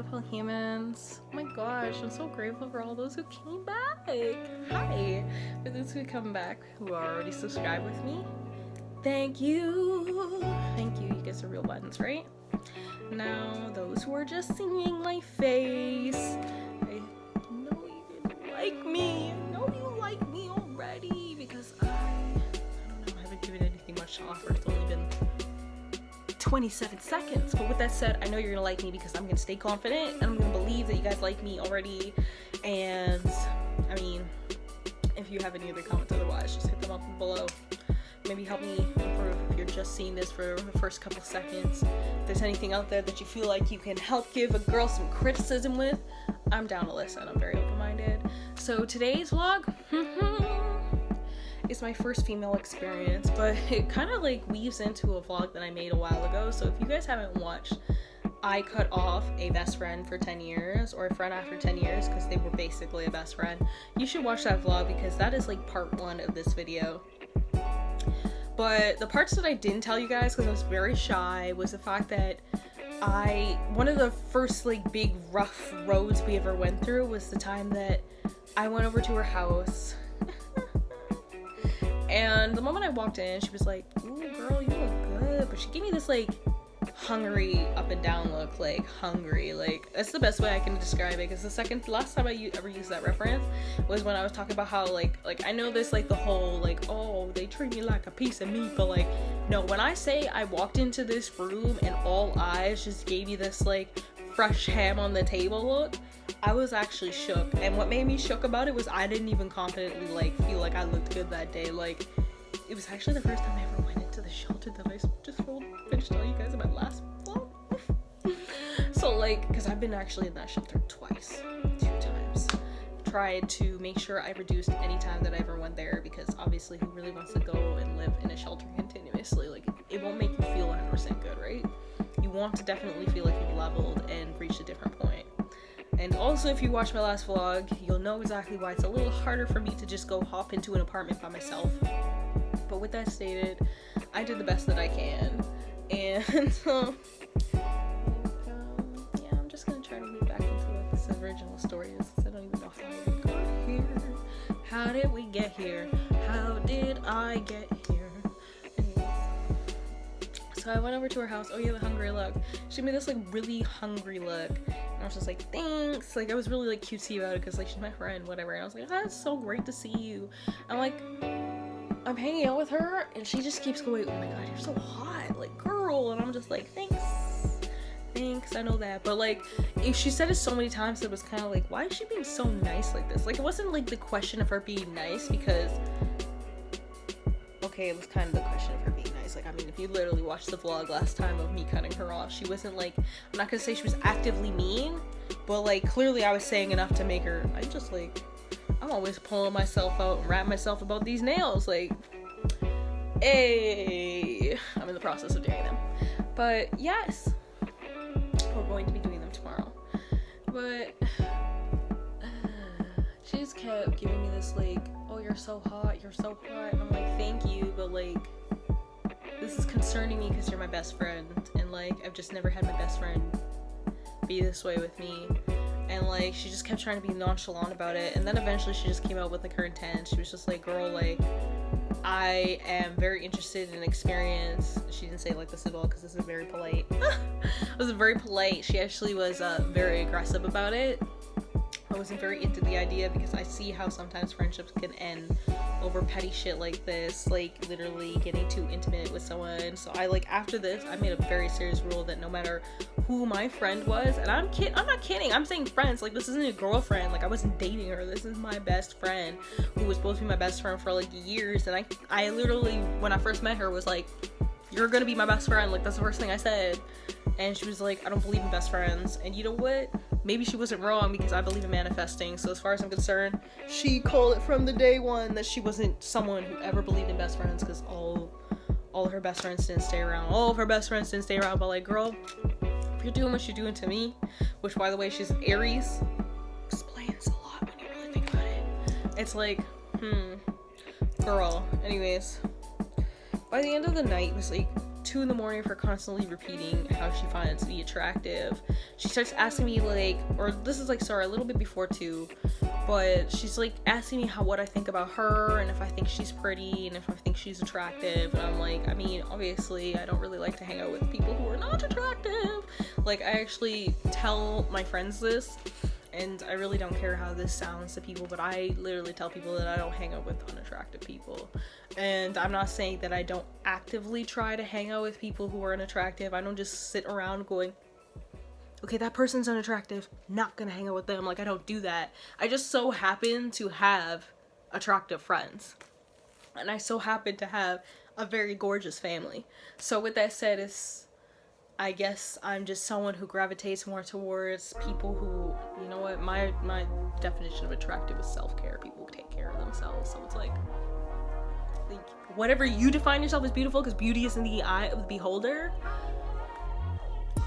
beautiful humans. Oh my gosh, I'm so grateful for all those who came back. Hi. For those who come back who are already subscribed with me, thank you. Thank you. You guys are real buttons, right? Now, those who are just seeing my face, I know you didn't like me. I know you like me already because I don't know, I haven't given anything much to offer. It's only been 27 seconds. But with that said, I know you're gonna like me because I'm gonna stay confident and I'm gonna believe that you guys like me already. And I mean, if you have any other comments otherwise, just hit them up below. Maybe help me improve if you're just seeing this for the first couple seconds. If there's anything out there that you feel like you can help give a girl some criticism with, I'm down to listen. I'm very open-minded. So today's vlog is my first female experience, but it kind of like weaves into a vlog that I made a while ago. So if you guys haven't watched, I cut off a best friend for 10 years, or a friend after 10 years, because they were basically a best friend. You should watch that vlog because that is like part 1 of this video. But the parts that I didn't tell you guys because I was very shy was the fact that one of the first like big rough roads we ever went through was the time that I went over to her house. And the moment I walked in, she was like, "Ooh, girl, you look good." But she gave me this like hungry up and down look, like hungry. Like that's the best way I can describe it. Because last time I ever used that reference was when I was talking about how like I know this like the whole like, oh, they treat me like a piece of meat, but like no, when I say I walked into this room and all eyes just gave me this like fresh ham on the table look, I was actually shook. And what made me shook about it was I didn't even confidently like feel like I looked good that day. Like it was actually the first time I ever went into the shelter that I just finished telling you guys in my last vlog. So like, because I've been actually in that shelter twice, 2 times. Tried to make sure I reduced any time that I ever went there, because obviously who really wants to go and live in a shelter continuously? Like it won't make you feel 100% good, right? You want to definitely feel like you've leveled and reached a different point. And also, if you watch my last vlog, you'll know exactly why it's a little harder for me to just go hop into an apartment by myself. But with that stated, I did the best that I can. And yeah, I'm just gonna try to move back into what this original story is. I don't even know how I got here. How did we get here? How did I get here? Anyways, so I went over to her house. Oh yeah, the hungry look. She made this like really hungry look. And I was just like, thanks. Like I was really like cutesy about it because like she's my friend, whatever. And I was like, oh, it's so great to see you. I'm like, I'm hanging out with her and she just keeps going, oh my god, you're so hot, like girl. And I'm just like, thanks, I know that. But like she said it so many times, it was kind of like, why is she being so nice like this? Like it wasn't like the question of her being nice, because okay, it was kind of the question of her being nice. Like I mean, if you literally watched the vlog last time of me cutting her off, she wasn't like, I'm not gonna say she was actively mean, but like clearly I was saying enough to make her, I'm always pulling myself out and rapping myself about these nails. Like, hey, I'm in the process of doing them. But yes, we're going to be doing them tomorrow. But she just kept giving me this like, oh, you're so hot, you're so hot. And I'm like, thank you, but like, this is concerning me because you're my best friend. And like, I've just never had my best friend be this way with me. And like she just kept trying to be nonchalant about it, and then eventually she just came out with like her intent. She was just like, girl, like I am very interested in experience. She didn't say it like this at all because this is very polite. It was very polite. She actually was very aggressive about it. I wasn't very into the idea because I see how sometimes friendships can end over petty shit like this, like literally getting too intimate with someone. So I like, after this, I made a very serious rule that no matter who my friend was, and I'm not kidding, I'm saying friends, like this isn't a girlfriend, like I wasn't dating her, this is my best friend who was supposed to be my best friend for like years. And I literally, when I first met her, was like, you're gonna be my best friend, like that's the first thing I said. And she was like, I don't believe in best friends. And you know what? Maybe she wasn't wrong, because I believe in manifesting. So as far as I'm concerned, she called it from the day one that she wasn't someone who ever believed in best friends, because all of her best friends didn't stay around. All of her best friends didn't stay around. But like, girl, if you're doing what you're doing to me, which by the way, she's Aries, explains a lot when you really think about it. It's like, girl. Anyways, by the end of the night, it was like 2 in the morning of her constantly repeating how she finds me attractive. She starts asking me like, or this is like, sorry, a little bit before 2, but she's like asking me what I think about her, and if I think she's pretty, and if I think she's attractive. And I'm like, I mean, obviously I don't really like to hang out with people who are not attractive. Like, I actually tell my friends this, and I really don't care how this sounds to people, but I literally tell people that I don't hang out with unattractive people. And I'm not saying that I don't actively try to hang out with people who are unattractive. I don't just sit around going, okay, that person's unattractive, not gonna hang out with them. Like, I don't do that. I just so happen to have attractive friends. And I so happen to have a very gorgeous family. So with that said, I guess I'm just someone who gravitates more towards people who, you know what, my definition of attractive is self-care. People who take care of themselves. So it's like whatever you define yourself as beautiful, because beauty is in the eye of the beholder.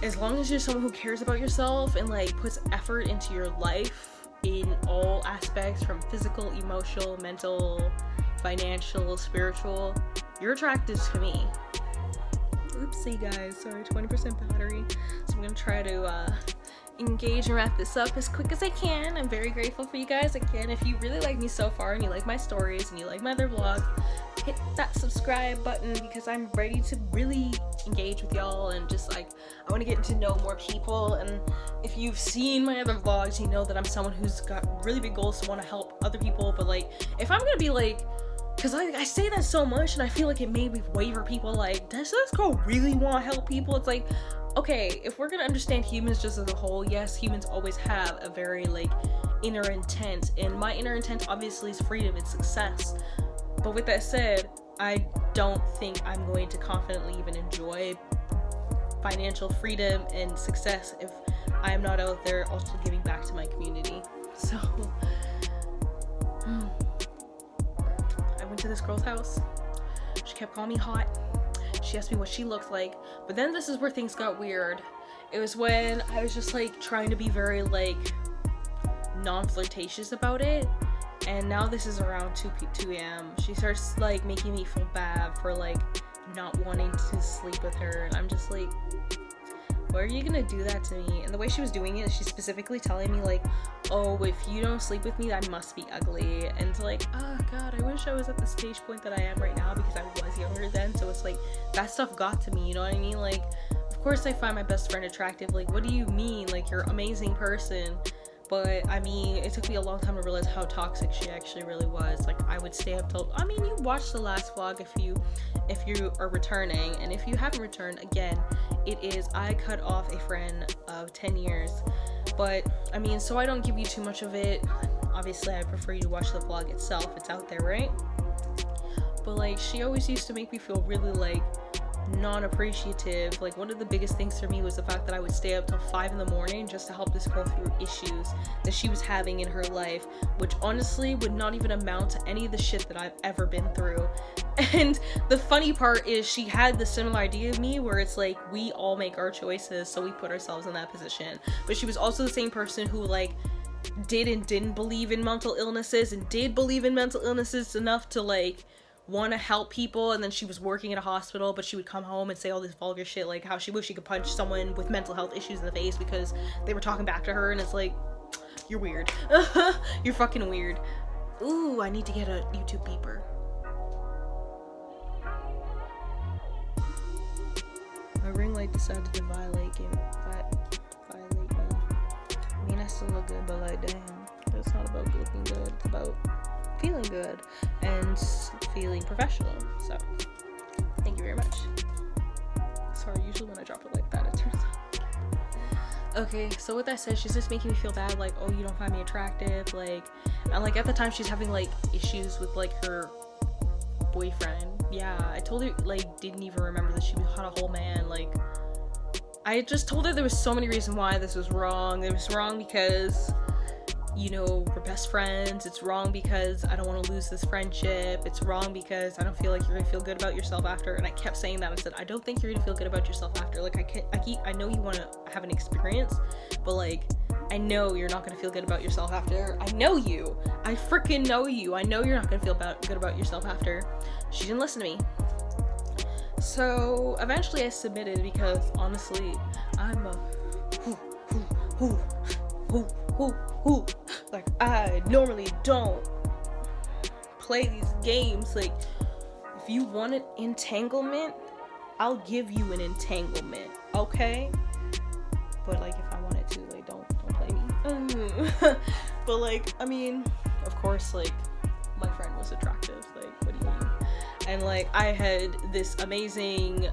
As long as you're someone who cares about yourself and like puts effort into your life in all aspects, from physical, emotional, mental, financial, spiritual, you're attractive to me. Oopsie guys, sorry, 20% battery. So I'm gonna try to engage and wrap this up as quick as I can. I'm very grateful for you guys. Again, if you really like me so far and you like my stories and you like my other vlogs, hit that subscribe button, because I'm ready to really engage with y'all, and just like, I want to get to know more people. And if you've seen my other vlogs, you know that I'm someone who's got really big goals to want to help other people. But like, if I'm gonna be like, because I say that so much and I feel like it made me waver people, like, does this girl really want to help people? It's like, okay, if we're gonna understand humans just as a whole, yes, humans always have a very like inner intent, and my inner intent obviously is freedom and success. But with that said, I don't think I'm going to confidently even enjoy financial freedom and success if I am not out there also giving back to my community. So I went to this girl's house. She kept calling me hot. She asked me what she looked like. But then this is where things got weird. It was when I was just like trying to be very like non-flirtatious about it. And now this is around 2 a.m. She starts like making me feel bad for like not wanting to sleep with her. And I'm just like, why are you gonna do that to me? And the way she was doing it, she's specifically telling me like, oh, if you don't sleep with me, I must be ugly. And it's like, oh god, I wish I was at the stage point that I am right now, because I was younger then. So it's like, that stuff got to me, you know what I mean? Like, of course I find my best friend attractive. Like, what do you mean? Like, you're an amazing person. But I mean, it took me a long time to realize how toxic she actually really was. Like, I would stay up till, I mean, you watched the last vlog if you are returning, and if you haven't returned, again, it is I cut off a friend of 10 years. But I mean, so I don't give you too much of it. Obviously I prefer you to watch the vlog itself. It's out there, right? But like, she always used to make me feel really like non-appreciative. Like, one of the biggest things for me was the fact that I would stay up till 5 in the morning just to help this girl through issues that she was having in her life, which honestly would not even amount to any of the shit that I've ever been through. And the funny part is, she had the similar idea of me, where it's like, we all make our choices, so we put ourselves in that position. But she was also the same person who like did and didn't believe in mental illnesses, and did believe in mental illnesses enough to like want to help people. And then she was working in a hospital, but she would come home and say all this vulgar shit, like how she wished she could punch someone with mental health issues in the face because they were talking back to her. And it's like, you're weird. You're fucking weird. Ooh, I need to get a YouTube beeper. My ring light decided to violate me. I mean, I still look good, but like, damn, it's not about looking good. It's about feeling good and feeling professional. So thank you very much. Sorry, usually when I drop it like that, it turns out. Okay, so with that said, she's just making me feel bad, like, oh, you don't find me attractive, like, and like at the time she's having like issues with like her boyfriend. Yeah, I told her, like, didn't even remember that she had a whole man. Like, I just told her there was so many reasons why this was wrong. It was wrong because, you know, we're best friends. It's wrong because I don't want to lose this friendship. It's wrong because I don't feel like you're gonna feel good about yourself after. And I kept saying that. I said, I don't think you're gonna feel good about yourself after. Like, I know you want to have an experience, but like, I know you're not gonna feel good about yourself after. I know you. I freaking know you. I know you're not gonna feel good about yourself after. She didn't listen to me. So eventually I submitted because honestly, I'm a like, I normally don't play these games. Like, if you want an entanglement, I'll give you an entanglement, okay? But like, if I wanted to, like, don't play me. But like, I mean, of course, like, my friend was attractive. Like, what do you mean? And like, I had this amazing,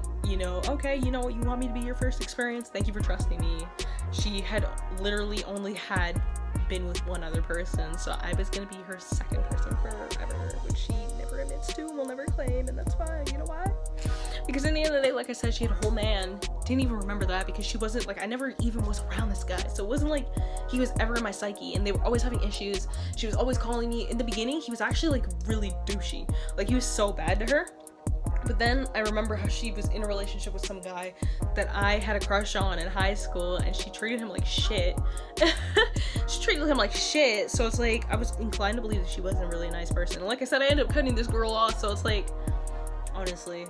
okay, you know what, you want me to be your first experience? Thank you for trusting me. She had literally only had been with one other person, so I was gonna be her second person forever, which she never admits to and will never claim, and that's fine. You know why? Because in the end of the day, like I said, she had a whole man. Didn't even remember that because she wasn't like, I never even was around this guy, so it wasn't like he was ever in my psyche, and they were always having issues. She was always calling me. In the beginning, he was actually like really douchey, like he was so bad to her. But then I remember how she was in a relationship with some guy that I had a crush on in high school, and she treated him like shit. She treated him like shit, so it's like, I was inclined to believe that she wasn't really a nice person. And like I said, I ended up cutting this girl off, so it's like, honestly,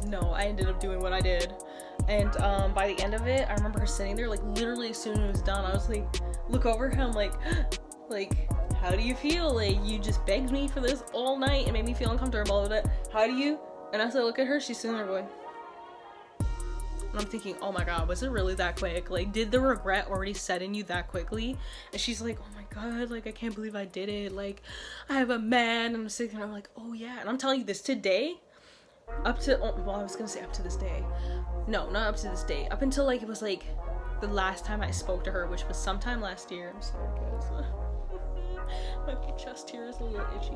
no, I ended up doing what I did. And by the end of it, I remember her sitting there, like, literally as soon as it was done, I was like, look over him, like, how do you feel? Like, you just begged me for this all night and made me feel uncomfortable with it. How do you? And as I look at her, she's sitting there going, and I'm thinking, oh my god, was it really that quick? Like, did the regret already set in you that quickly? And she's like, oh my god, like, I can't believe I did it. Like, I have a man. And I'm sitting there, I'm like, oh yeah. And I'm telling you this, today, I was gonna say up to this day. No, not up to this day. Up until, like, it was, like, the last time I spoke to her, which was sometime last year. I'm sorry, guys. My chest here is a little itchy.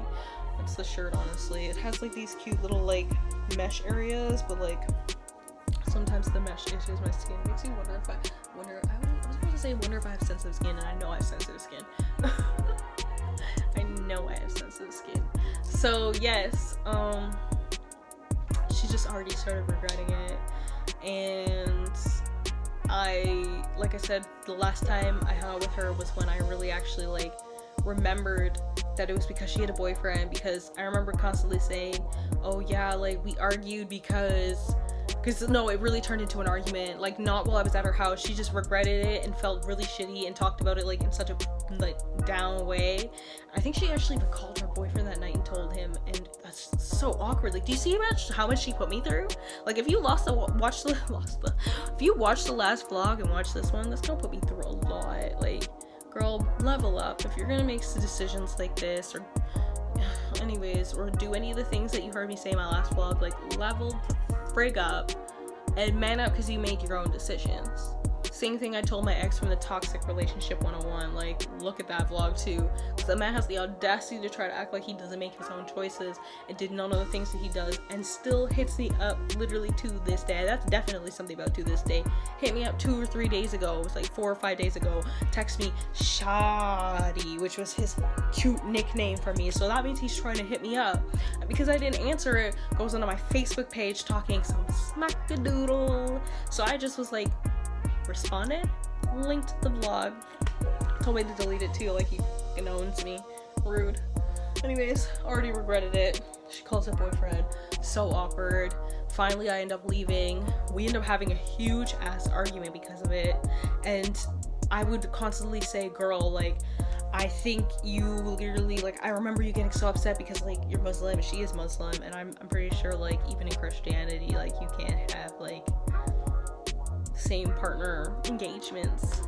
It's the shirt, honestly. It has, like, these cute little, like, mesh areas, but, like, sometimes the mesh itches my skin. It makes me wonder if I was about to say wonder if I have sensitive skin, and I know I have sensitive skin. I know I have sensitive skin. So, yes, she just already started regretting it, and like I said, the last time I hung out with her was when I really actually, like, remembered that it was because she had a boyfriend, because I remember constantly saying, oh yeah, like, we argued because no, it really turned into an argument, like, not while I was at her house. She just regretted it and felt really shitty and talked about it, like, in such a, like, down way. I think she actually even called her boyfriend that night and told him, and that's so awkward. Like, do you see how much she put me through? Like, if you watch the last vlog and watch this one, that's gonna put me through a lot. Like, girl, level up. If you're gonna make decisions like this, or anyways, or do any of the things that you heard me say in my last vlog, like, level the frig up and man up, because you make your own decisions. Same thing I told my ex from the Toxic Relationship 101, like, look at that vlog too, because the man has the audacity to try to act like he doesn't make his own choices and did none of the things that he does, and still hits me up literally to this day. That's definitely something about to this day. Hit me up 2 or 3 days ago, it was like 4 or 5 days ago, text me Shadi, which was his cute nickname for me, so that means he's trying to hit me up. And because I didn't answer it, goes onto my Facebook page talking some smack-a-doodle, so I just was like, responded, linked the vlog, told me to delete it too, like he fucking owns me. Rude. Anyways, already regretted it. She calls her boyfriend. So awkward. Finally, I end up leaving. We end up having a huge ass argument because of it, and I would constantly say, girl, like, I think you literally, like, I remember you getting so upset because, like, you're Muslim and she is Muslim, and I'm pretty sure, like, even in Christianity, like, you can't have, like, same partner entanglements.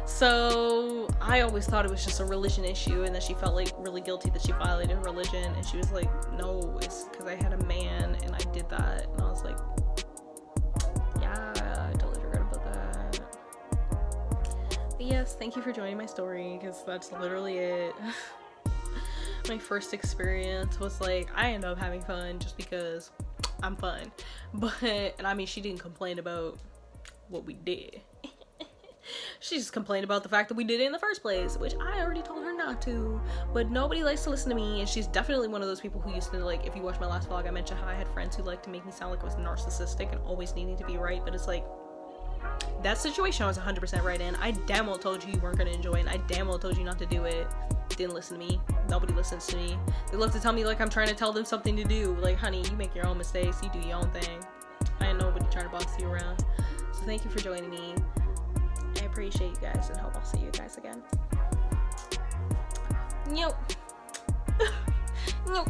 So I always thought it was just a religion issue, and that she felt, like, really guilty that she violated her religion, and she was like, no, it's because I had a man and I did that. And I was like, yeah, I totally forgot about that. But yes, thank you for joining my story, because that's literally it. My first experience was, like, I ended up having fun just because I'm fun, and I mean, she didn't complain about what we did. She just complained about the fact that we did it in the first place, which I already told her not to, but nobody likes to listen to me, and she's definitely one of those people who used to, like, if you watch my last vlog, I mentioned how I had friends who liked to make me sound like I was narcissistic and always needing to be right, but it's like, That situation I was 100% right in. I damn well told you you weren't going to enjoy it, and I damn well told you not to do it. Didn't listen to me. Nobody listens to me. They love to tell me like I'm trying to tell them something to do. Like, honey, you make your own mistakes. You do your own thing. I ain't nobody trying to box you around. So thank you for joining me. I appreciate you guys, and hope I'll see you guys again. Nope. Nope.